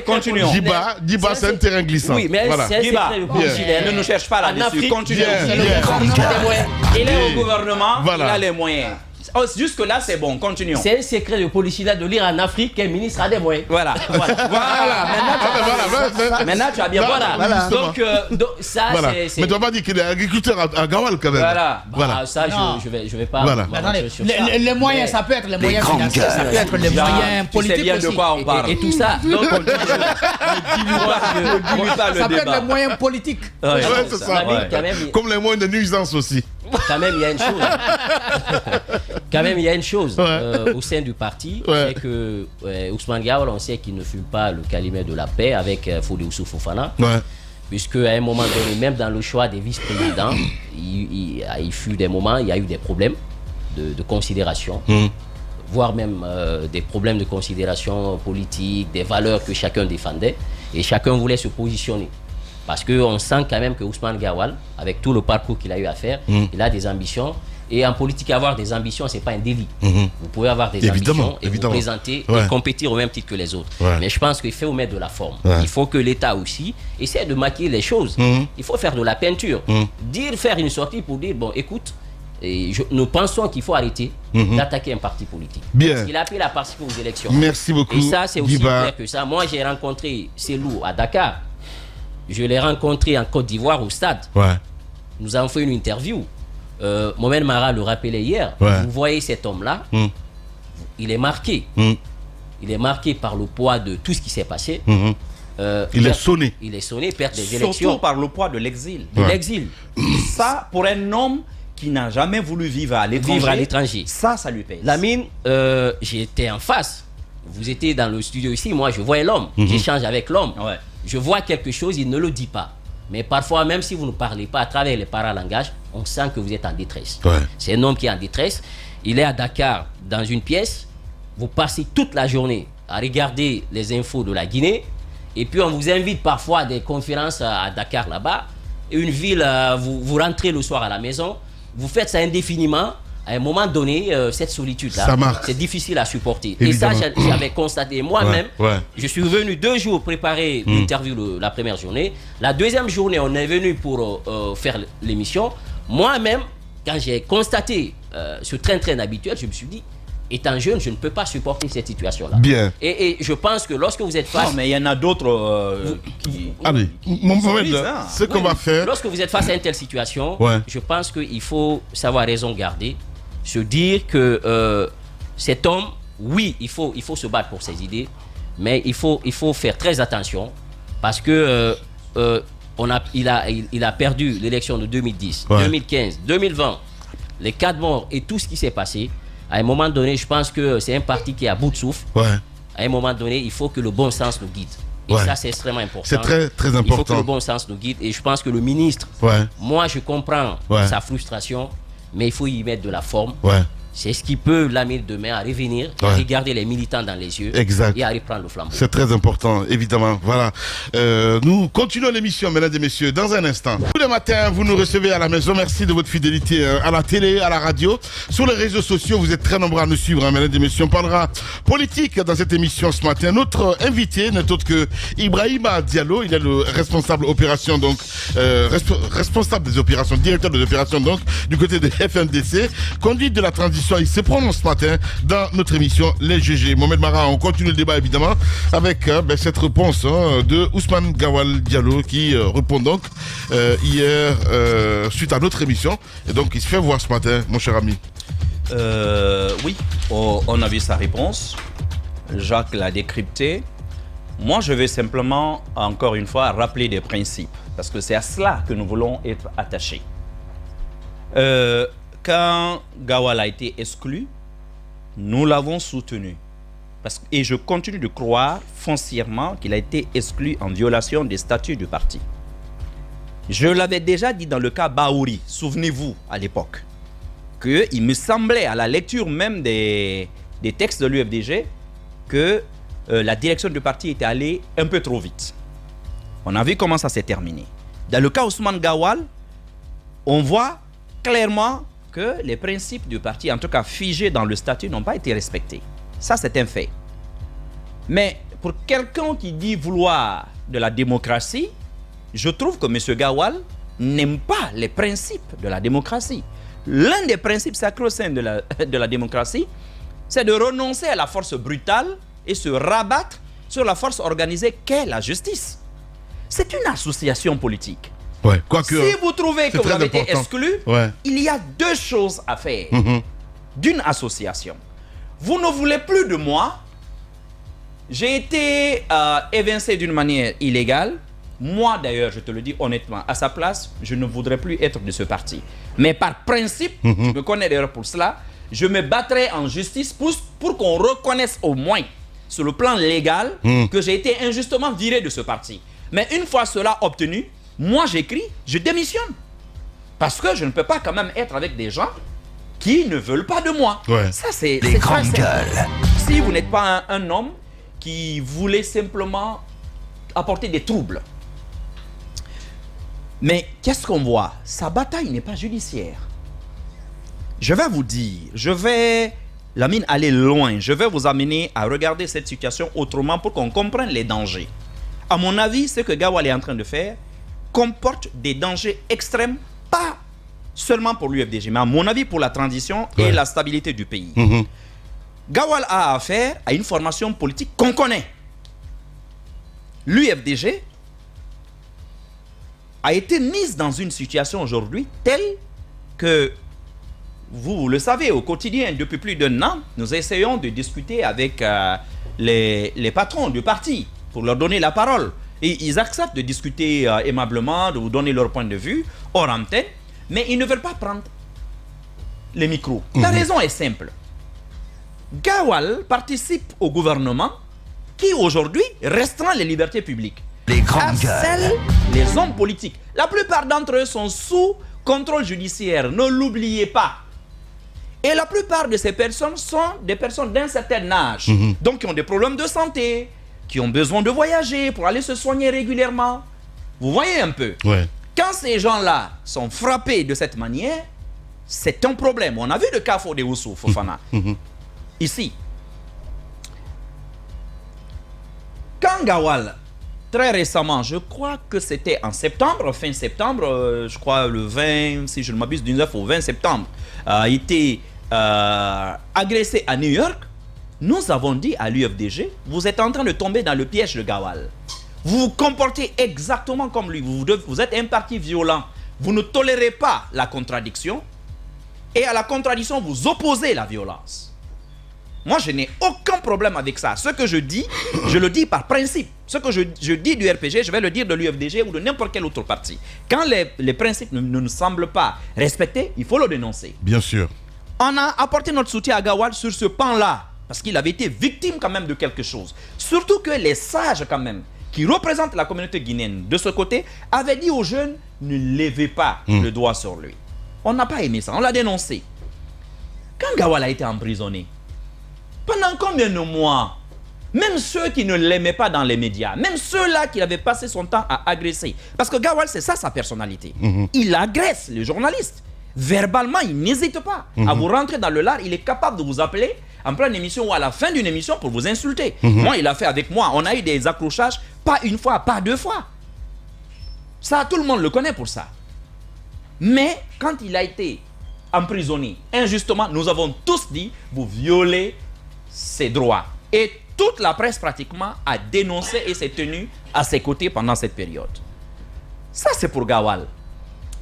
Continuons. Diba, c'est un terrain glissant. Oui, mais c'est ne nous cherche pas là-dessus. Continuons. Il est au gouvernement, il a les moyens. Jusque-là, c'est bon, continuons. C'est un secret de polichinelle de lire en Afrique qu'un ministre a des moyens. Voilà. Maintenant, tu as bien. Voilà. Donc, ça, c'est. Mais tu n'as pas dit qu'il est agriculteur à Gawal quand même. Voilà. Ça, je vais pas. Voilà. Les moyens, ça peut être les moyens financiers, ça peut être les moyens politiques. Tu sais bien de quoi on parle. Et tout ça. Donc, ça peut être les moyens politiques. C'est ça. Comme les moyens de nuisance aussi. Quand même, il y a une chose. Au sein du parti, c'est que Ousmane Gawal, on sait qu'il ne fume pas le calumet de la paix avec Fodé Oussou Fofana. Puisque à un moment donné, même dans le choix des vice-présidents, il fut des moments, il y a eu des problèmes de considération, voire même des problèmes de considération politique, des valeurs que chacun défendait, et chacun voulait se positionner. Parce qu'on sent quand même que Ousmane Gawal, avec tout le parcours qu'il a eu à faire, il a des ambitions. Et en politique, avoir des ambitions, ce n'est pas un délit. Vous pouvez avoir des ambitions et vous présenter et compétir au même titre que les autres. Mais je pense qu'il faut mettre de la forme. Il faut que l'État aussi essaie de maquiller les choses. Il faut faire de la peinture. Faire une sortie pour dire, bon, écoute, Et nous pensons qu'il faut arrêter d'attaquer un parti politique. Bien. Parce qu'il a appelé à participer aux élections. Merci beaucoup. Et ça, c'est aussi Diba. clair que ça. Moi, j'ai rencontré Selou à Dakar. Je l'ai rencontré en Côte d'Ivoire au stade. Ouais. Nous avons fait une interview. Mohamed Mara le rappelait hier. Ouais. Vous voyez cet homme-là, il est marqué. Il est marqué par le poids de tout ce qui s'est passé. Il est sonné. Il est sonné, perte des Surtout élections. par le poids de l'exil. De l'exil. Ça, pour un homme qui n'a jamais voulu vivre à l'étranger, ça lui pèse. Lamine, j'étais en face. Vous étiez dans le studio ici, moi je voyais l'homme. J'échange avec l'homme. Ouais. Je vois quelque chose, il ne le dit pas. Mais parfois, même si vous ne parlez pas à travers les paralangages, on sent que vous êtes en détresse. Ouais. C'est un homme qui est en détresse. Il est à Dakar dans une pièce. Vous passez toute la journée à regarder les infos de la Guinée. Et puis on vous invite parfois à des conférences à Dakar là-bas. Une ville, vous rentrez le soir à la maison. Vous faites ça indéfiniment. À un moment donné, cette solitude-là, c'est difficile à supporter. Évidemment. Et ça, j'avais constaté moi-même. Je suis venu 2 jours préparer l'interview la première journée. La deuxième journée, on est venu pour faire l'émission. Moi-même, quand j'ai constaté ce train-train habituel, je me suis dit, étant jeune, je ne peux pas supporter cette situation-là. Bien. Et je pense que lorsque vous êtes face... Non, mais il y en a d'autres qui... Allez, ce qu'on va faire... Lorsque vous êtes face à une telle situation, je pense qu'il faut savoir raison garder, se dire que cet homme, oui, il faut se battre pour ses idées, mais il faut faire très attention parce que il a perdu l'élection de 2010, 2015, 2020, les 4 morts et tout ce qui s'est passé. À un moment donné, je pense que c'est un parti qui est à bout de souffle. À un moment donné, il faut que le bon sens nous guide. Et ça, c'est extrêmement important. C'est très, très important. Il faut que le bon sens nous guide. Et je pense que le ministre, moi, je comprends sa frustration, mais il faut y mettre de la forme. C'est ce qui peut l'amener demain à revenir, à regarder les militants dans les yeux et à reprendre le flambeau. C'est très important, évidemment. Voilà. Nous continuons l'émission, mesdames et messieurs, dans un instant. Tous les matins, vous nous recevez à la maison. Merci de votre fidélité à la télé, à la radio. Sur les réseaux sociaux, vous êtes très nombreux à nous suivre, mesdames et messieurs. On parlera politique dans cette émission ce matin. Notre invité n'est autre que Ibrahima Diallo. Il est le responsable opération, donc responsable des opérations, directeur des opérations, donc du côté de FMDC. Conduite de la transition. Il se prononce ce matin dans notre émission Les GG. Mohamed Mara, on continue le débat évidemment avec cette réponse de Ousmane Gawal Diallo qui répond donc hier suite à notre émission. Et donc il se fait voir ce matin, mon cher ami. Oui, on a vu sa réponse. Jacques l'a décrypté. Moi, je vais simplement, encore une fois, rappeler des principes. Parce que c'est à cela que nous voulons être attachés. Quand Gawal a été exclu, nous l'avons soutenu. Et je continue de croire foncièrement qu'il a été exclu en violation des statuts du parti. Je l'avais déjà dit dans le cas Baouri, souvenez-vous à l'époque, qu'il me semblait à la lecture même des textes de l'UFDG que la direction du parti était allée un peu trop vite. On a vu comment ça s'est terminé. Dans le cas Ousmane Gawal, on voit clairement que les principes du parti, en tout cas figés dans le statut, n'ont pas été respectés. Ça, c'est un fait. Mais pour quelqu'un qui dit vouloir de la démocratie, je trouve que M. Gawal n'aime pas les principes de la démocratie. L'un des principes sacro-saints de la démocratie, c'est de renoncer à la force brutale et se rabattre sur la force organisée qu'est la justice. C'est une association politique. Quoique, si vous trouvez que vous avez été exclu, il y a 2 choses à faire d'une association. Vous ne voulez plus de moi. J'ai été évincé d'une manière illégale. Moi, d'ailleurs, je te le dis honnêtement, à sa place, je ne voudrais plus être de ce parti. Mais par principe, je me connais d'ailleurs pour cela, je me battrai en justice pour qu'on reconnaisse au moins, sur le plan légal, que j'ai été injustement viré de ce parti. Mais une fois cela obtenu, moi j'écris, je démissionne. Parce que je ne peux pas quand même être avec des gens qui ne veulent pas de moi. Ça, c'est les grandes gueules. Si vous n'êtes pas un homme qui voulait simplement apporter des troubles. Mais qu'est-ce qu'on voit? Sa bataille n'est pas judiciaire. Je vais vous dire, je vais, Lamine, aller loin. Je vais vous amener à regarder cette situation autrement pour qu'on comprenne les dangers. À mon avis, ce que Gawal est en train de faire comporte des dangers extrêmes, pas seulement pour l'UFDG, mais à mon avis pour la transition et la stabilité du pays. Gawal a affaire à une formation politique qu'on connaît. L'UFDG a été mise dans une situation aujourd'hui telle que, vous le savez, au quotidien, depuis plus d'un an, nous essayons de discuter avec les patrons du parti pour leur donner la parole. Et ils acceptent de discuter aimablement, de vous donner leur point de vue, hors antenne, mais ils ne veulent pas prendre les micros. La raison est simple. Gawal participe au gouvernement qui aujourd'hui restreint les libertés publiques. Les grandes harcèle les hommes politiques. La plupart d'entre eux sont sous contrôle judiciaire, ne l'oubliez pas. Et la plupart de ces personnes sont des personnes d'un certain âge, donc qui ont des problèmes de santé, qui ont besoin de voyager pour aller se soigner régulièrement. Vous voyez un peu. Quand ces gens-là sont frappés de cette manière, c'est un problème. On a vu le cas Fodé Oussou Fofana. Ici. Quand Gawal, très récemment, je crois que c'était en septembre, fin septembre, je crois le 20, si je ne m'abuse, du 9 au 20 septembre, a été agressé à New York, nous avons dit à l'UFDG, vous êtes en train de tomber dans le piège de Gawal. Vous vous comportez exactement comme lui. Vous êtes un parti violent. Vous ne tolérez pas la contradiction. Et à la contradiction, vous opposez la violence. Moi, je n'ai aucun problème avec ça. Ce que je dis, je le dis par principe. Ce que je dis du RPG, je vais le dire de l'UFDG ou de n'importe quel autre parti. Quand les principes ne nous semblent pas respectés, il faut le dénoncer. Bien sûr. On a apporté notre soutien à Gawal sur ce pan-là. Parce qu'il avait été victime quand même de quelque chose. Surtout que les sages quand même, qui représentent la communauté guinéenne de ce côté, avaient dit aux jeunes, ne levez pas le doigt sur lui. On n'a pas aimé ça, on l'a dénoncé. Quand Gawal a été emprisonné, pendant combien de mois, même ceux qui ne l'aimaient pas dans les médias, même ceux-là qui avaient passé son temps à agresser, parce que Gawal, c'est ça sa personnalité. Il agresse les journalistes. Verbalement, il n'hésite pas à vous rentrer dans le lard. Il est capable de vous appeler en pleine émission ou à la fin d'une émission pour vous insulter. Moi, il a fait avec moi. On a eu des accrochages, pas une fois, pas deux fois. Ça, tout le monde le connaît pour ça. Mais quand il a été emprisonné injustement, nous avons tous dit, vous violez ses droits. Et toute la presse pratiquement a dénoncé et s'est tenue à ses côtés pendant cette période. Ça, c'est pour Gawal.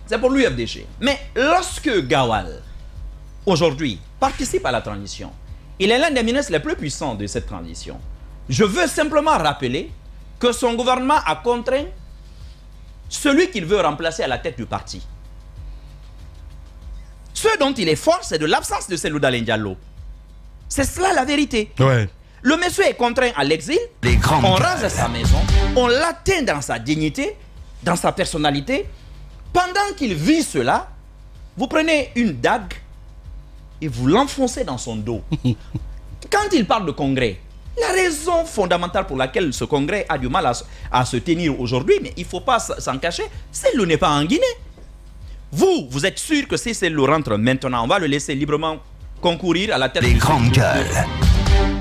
C'est pour l'UFDG. Mais lorsque Gawal, aujourd'hui, participe à la transition, il est l'un des ministres les plus puissants de cette transition. Je veux simplement rappeler que son gouvernement a contraint celui qu'il veut remplacer à la tête du parti. Ce dont il est fort, c'est de l'absence de Cellou Dalein Diallo. C'est cela la vérité. Le monsieur est contraint à l'exil, on rase sa maison, on l'atteint dans sa dignité, dans sa personnalité. Pendant qu'il vit cela, vous prenez une dague et vous l'enfoncez dans son dos. Quand il parle de congrès, la raison fondamentale pour laquelle ce congrès a du mal à se tenir aujourd'hui, mais il ne faut pas s'en cacher, Cellou n'est pas en Guinée. Vous êtes sûr que si Cellou rentre maintenant, on va le laisser librement concourir à la tête des grandes gueules.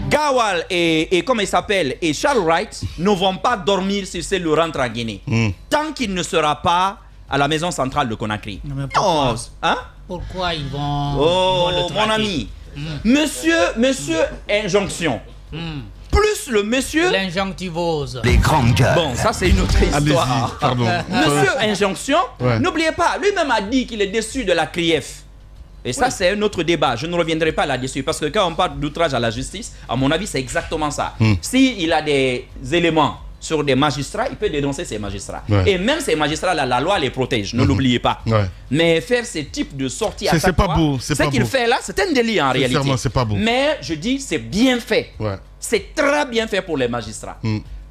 Gawal et comment il s'appelle, et Charles Wright ne vont pas dormir si Cellou rentre en Guinée. Tant qu'il ne sera pas à la maison centrale de Conakry. Non, mais pourquoi, pourquoi ils vont le mon ami, monsieur injonction. Plus le monsieur... L'injonctivose. Des grandes gueules. Bon, ça c'est une autre histoire. Pardon. Monsieur injonction, n'oubliez pas, lui-même a dit qu'il est déçu de la CRIEF. Et ça, c'est un autre débat. Je ne reviendrai pas là-dessus. Parce que quand on parle d'outrage à la justice, à mon avis, c'est exactement ça. S'il a des éléments sur des magistrats, il peut dénoncer ces magistrats. Et même ces magistrats-là, la loi les protège, ne l'oubliez pas. Mais faire ce type de sortie à chaque fois, ce qu'il fait là, c'est un délit en réalité. C'est pas beau. Mais je dis, c'est bien fait. C'est très bien fait pour les magistrats.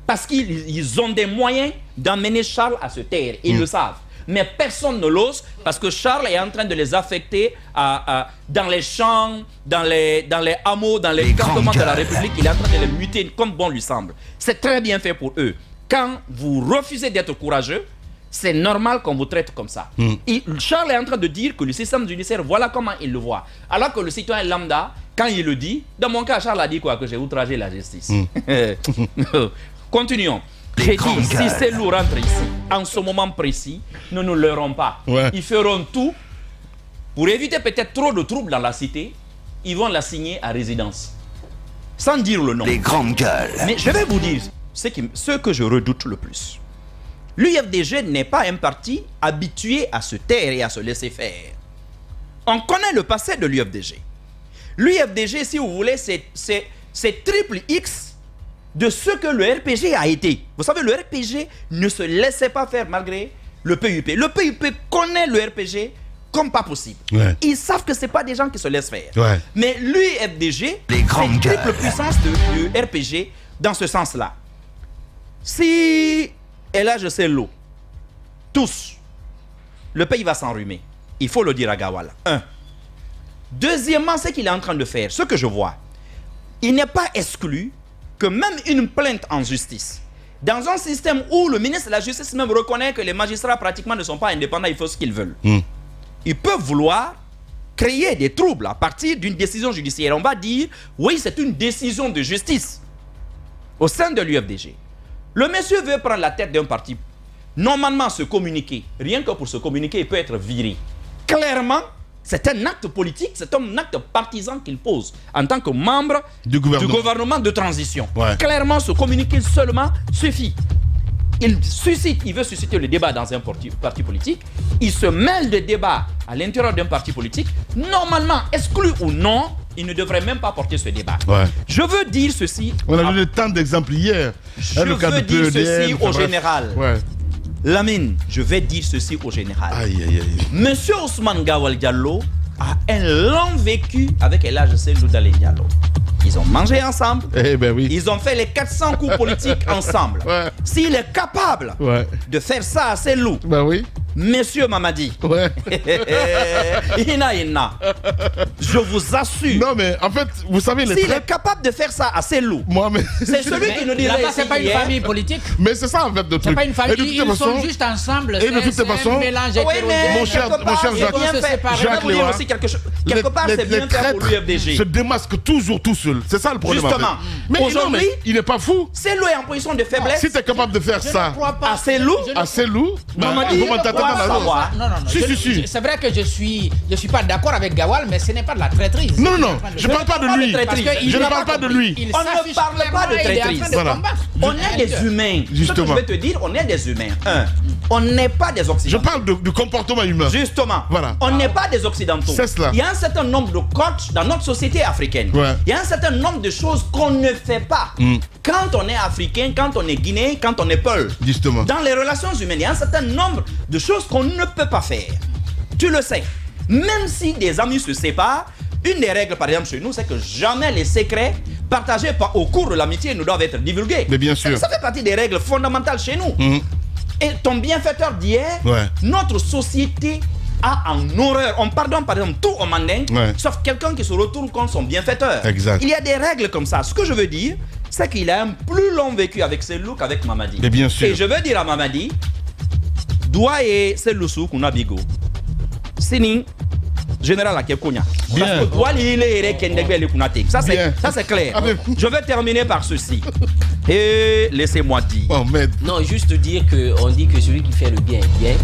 Parce qu'ils ont des moyens d'emmener Charles à se taire. Ils le savent. Mais personne ne l'ose parce que Charles est en train de les affecter dans les champs, dans les hameaux, dans les campements de la République. Il est en train de les muter comme bon lui semble. C'est très bien fait pour eux. Quand vous refusez d'être courageux, c'est normal qu'on vous traite comme ça. Charles est en train de dire que le système judiciaire, voilà comment il le voit. Alors que le citoyen lambda, quand il le dit, dans mon cas, Charles a dit quoi? Que j'ai outragé la justice. Continuons. J'ai dit, si Cellou rentre ici, en ce moment précis, nous ne l'aurons pas. Ils feront tout pour éviter peut-être trop de troubles dans la cité, ils vont la signer à résidence. Sans dire le nom. Les grandes gueules. Mais je vais vous dire ce que je redoute le plus. L'UFDG n'est pas un parti habitué à se taire et à se laisser faire. On connaît le passé de l'UFDG. L'UFDG, si vous voulez, c'est triple X de ce que le RPG a été. Vous savez, le RPG ne se laissait pas faire malgré le PUP. Le PUP connaît le RPG comme pas possible. Ouais. Ils savent que ce n'est pas des gens qui se laissent faire. Ouais. Mais l'UFDG, c'est triple puissance du RPG dans ce sens-là. Si El Hadj Sello, tous, le pays va s'enrhumer. Il faut le dire à Gawal. Un. Deuxièmement, ce qu'il est en train de faire, ce que je vois, il n'est pas exclu que même une plainte en justice, dans un système où le ministre de la Justice même reconnaît que les magistrats pratiquement ne sont pas indépendants, ils font ce qu'ils veulent. Ils peuvent vouloir créer des troubles à partir d'une décision judiciaire. On va dire, oui, c'est une décision de justice au sein de l'UFDG. Le monsieur veut prendre la tête d'un parti. Normalement, se communiquer, rien que pour se communiquer, il peut être viré. Clairement, c'est un acte politique, c'est un acte partisan qu'il pose en tant que membre du gouvernement de transition. Ouais. Clairement, se communiquer seulement suffit. Il veut susciter le débat dans un parti politique. Il se mêle de débat à l'intérieur d'un parti politique. Normalement, exclu ou non, il ne devrait même pas porter ce débat. Ouais. Je veux dire ceci. On a donné tant d'exemples hier. Je veux dire ceci au général. Ouais. Lamine, je vais dire ceci au général. Aïe, aïe, aïe. Monsieur Ousmane Gawal Diallo a un long vécu avec El Hadj Sello Dalé Diallo. Ils ont mangé ensemble. Eh ben oui. Ils ont fait les 400 coups politiques ensemble. Ouais. S'il est capable de faire ça à Sello, ben oui. Monsieur Mamadi, je vous assure. Non mais en fait, vous savez les s'il est capable de faire ça à Sello, c'est celui qui nous dirait là-bas, c'est pas une famille politique. Mais c'est ça en fait le truc. C'est pas une famille, ils sont juste ensemble. Et de toute façon, un mélange mon cher Jacques Léa, aussi quelque part c'est bien fait pour l'UFDG. Se démasque toujours tout seul. C'est ça le problème. Justement. Mais aujourd'hui, il n'est pas fou. Sello est en position de faiblesse. Si tu es capable de faire ça à Sello, non. Si. C'est vrai que je suis pas d'accord avec Gawal, mais ce n'est pas de la traîtrise. Non. Je ne parle pas de lui. Je ne parle pas de lui. On ne parle pas de traîtrise. On est des humains. Justement. Ce que je vais te dire, on est des humains. On n'est pas des occidentaux. Je parle du comportement humain. Justement. Voilà. On n'est pas des occidentaux. C'est cela. Il y a un certain nombre de codes dans notre société africaine. Il y a un certain nombre de choses qu'on ne fait pas. Quand on est africain, quand on est guinéen, quand on est peul. Justement. Dans les relations humaines, il y a un certain nombre de choses qu'on ne peut pas faire. Tu le sais. Même si des amis se séparent, une des règles, par exemple, chez nous, c'est que jamais les secrets partagés au cours de l'amitié ne doivent être divulgués. Mais bien sûr. Ça fait partie des règles fondamentales chez nous. Et ton bienfaiteur d'hier, notre société a en horreur. On pardonne par exemple tout au mandingue, sauf quelqu'un qui se retourne contre son bienfaiteur. Exact. Il y a des règles comme ça. Ce que je veux dire, c'est qu'il a un plus long vécu avec Sello qu'avec Mamadi. Mais bien sûr. Et je veux dire à Mamadi, Doua et Sello sou kuna bigo. Sini général à Kepkonia. Parce que Doua il est kendegbe le kunate. Ça c'est clair. Je vais terminer par ceci. Et laissez-moi dire. Non, juste dire que on dit que celui qui fait le bien est bien.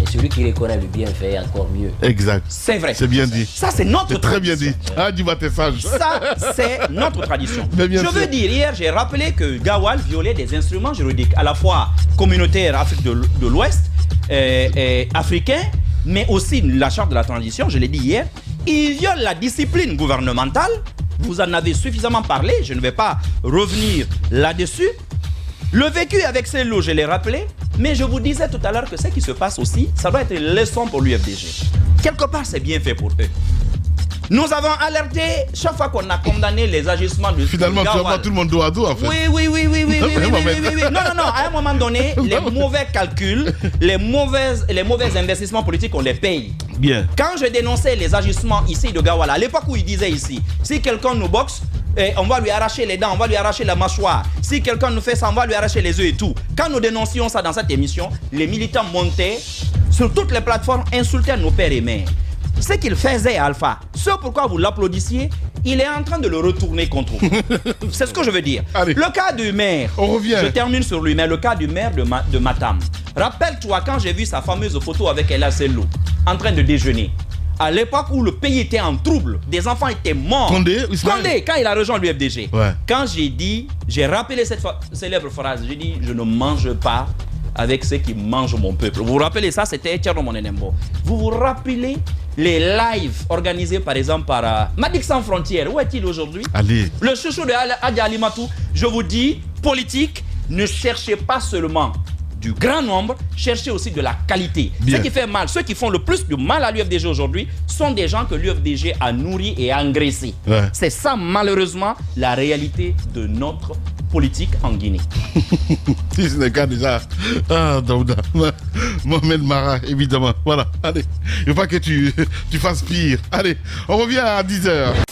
Et celui qui reconnaît le bien fait encore mieux. Exact. C'est vrai. C'est bien dit. Ça, c'est notre tradition. Très bien dit. Ah, dis-moi tes sages. Ça, c'est notre tradition. Je veux dire, hier, j'ai rappelé que Gawal violait des instruments juridiques, à la fois communautaires Afrique de l'Ouest, africains, mais aussi la charte de la transition, je l'ai dit hier. Il viole la discipline gouvernementale. Vous en avez suffisamment parlé, je ne vais pas revenir là-dessus. Le vécu avec Sello, je l'ai rappelé, mais je vous disais tout à l'heure que ce qui se passe aussi, ça doit être une leçon pour l'UFDG. Quelque part, c'est bien fait pour eux. Nous avons alerté chaque fois qu'on a condamné les agissements de Finalement, tu vas voir tout le monde dos à dos, en fait. Oui. Non. À un moment donné, les mauvais calculs, les mauvais investissements politiques, on les paye. Bien. Quand je dénonçais les agissements ici de Gawal, à l'époque où il disait ici, si quelqu'un nous boxe, on va lui arracher les dents, on va lui arracher la mâchoire. Si quelqu'un nous fait ça, on va lui arracher les œufs et tout. Quand nous dénoncions ça dans cette émission, les militants montaient sur toutes les plateformes, insultaient nos pères et mères. Ce qu'il faisait, Alpha, ce pourquoi vous l'applaudissiez, il est en train de le retourner contre vous. C'est ce que je veux dire. Allez. Le cas du maire, on revient. Je termine sur lui, mais le cas du maire de Matam. Rappelle-toi quand j'ai vu sa fameuse photo avec El Hadj Sello en train de déjeuner. à l'époque où le pays était en trouble, des enfants étaient morts. Condé, quand il a rejoint l'UFDG. Ouais. Quand j'ai rappelé cette célèbre phrase, j'ai dit, je ne mange pas avec ceux qui mangent mon peuple. Vous vous rappelez ça, c'était Thierno Monenembo. Vous vous rappelez les lives organisés par exemple par Madik Sans Frontières. Où est-il aujourd'hui? Allez. Le chouchou de Adi Alimatou. Je vous dis, politique, ne cherchez pas seulement du grand nombre, cherchez aussi de la qualité. Bien. Ce qui fait mal, ceux qui font le plus de mal à l'UFDG aujourd'hui sont des gens que l'UFDG a nourris et engraissés. Ouais. C'est ça malheureusement la réalité de notre politique en Guinée. Si ce n'est qu'à déjà. Ah, Daouda. Mohamed Mara, évidemment. Voilà. Allez. Il ne faut pas que tu fasses pire. Allez, on revient à 10h.